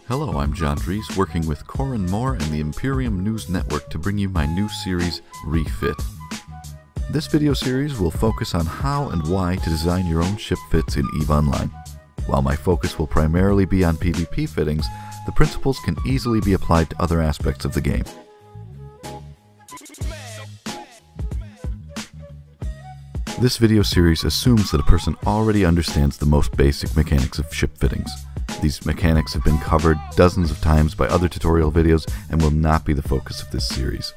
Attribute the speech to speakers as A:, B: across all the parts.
A: Hello, I'm John Dries, working with Corrin Mor and the Imperium News Network to bring you my new series, ReFit. This video series will focus on how and why to design your own ship fits in EVE Online. While my focus will primarily be on PvP fittings, the principles can easily be applied to other aspects of the game. This video series assumes that a person already understands the most basic mechanics of ship fittings. These mechanics have been covered dozens of times by other tutorial videos and will not be the focus of this series.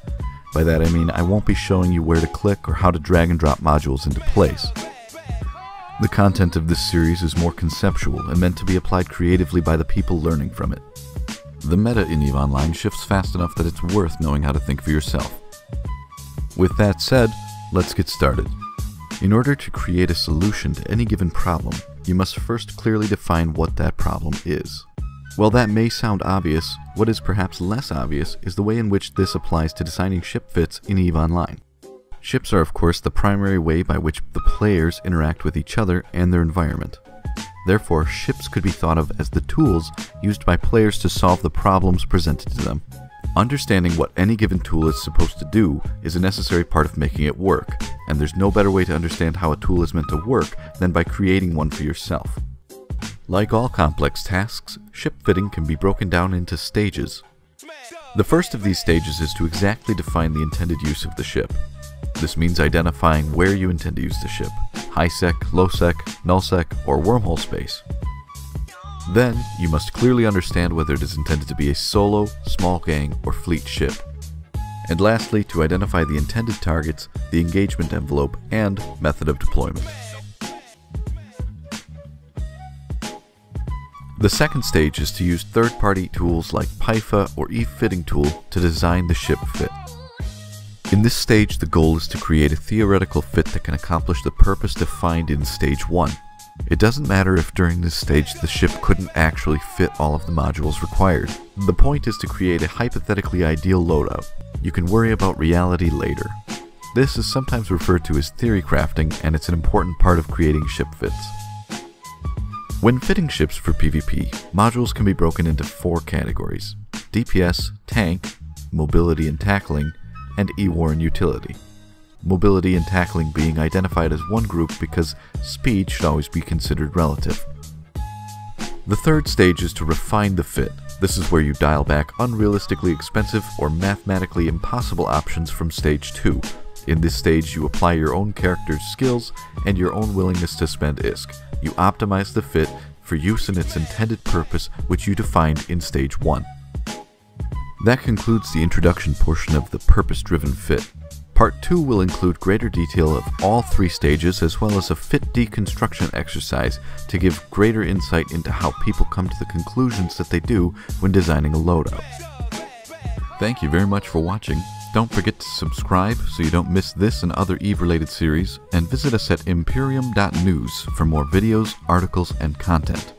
A: By that I mean I won't be showing you where to click or how to drag and drop modules into place. The content of this series is more conceptual and meant to be applied creatively by the people learning from it. The meta in EVE Online shifts fast enough that it's worth knowing how to think for yourself. With that said, let's get started. In order to create a solution to any given problem, you must first clearly define what that problem is. While that may sound obvious, what is perhaps less obvious is the way in which this applies to designing ship fits in EVE Online. Ships are of course the primary way by which the players interact with each other and their environment. Therefore, ships could be thought of as the tools used by players to solve the problems presented to them. Understanding what any given tool is supposed to do is a necessary part of making it work, and there's no better way to understand how a tool is meant to work than by creating one for yourself. Like all complex tasks, ship fitting can be broken down into stages. The first of these stages is to exactly define the intended use of the ship. This means identifying where you intend to use the ship: high-sec, low-sec, null-sec, or wormhole space. Then, you must clearly understand whether it is intended to be a solo, small gang, or fleet ship. And lastly, to identify the intended targets, the engagement envelope, and method of deployment. The second stage is to use third-party tools like Pyfa or EVE Fitting Tool to design the ship fit. In this stage, the goal is to create a theoretical fit that can accomplish the purpose defined in Stage 1. It doesn't matter if during this stage the ship couldn't actually fit all of the modules required. The point is to create a hypothetically ideal loadout. You can worry about reality later. This is sometimes referred to as theory crafting, and it's an important part of creating ship fits. When fitting ships for PvP, modules can be broken into 4 categories: DPS, Tank, Mobility and Tackling, and E-War and Utility. Mobility and tackling being identified as one group because speed should always be considered relative. The third stage is to refine the fit. This is where you dial back unrealistically expensive or mathematically impossible options from Stage 2. In this stage, you apply your own character's skills and your own willingness to spend ISK. You optimize the fit for use in its intended purpose, which you defined in Stage 1. That concludes the introduction portion of the purpose-driven fit. Part 2 will include greater detail of all 3 stages as well as a fit deconstruction exercise to give greater insight into how people come to the conclusions that they do when designing a loadout. Thank you very much for watching. Don't forget to subscribe so you don't miss this and other EVE-related series, and visit us at imperium.news for more videos, articles, and content.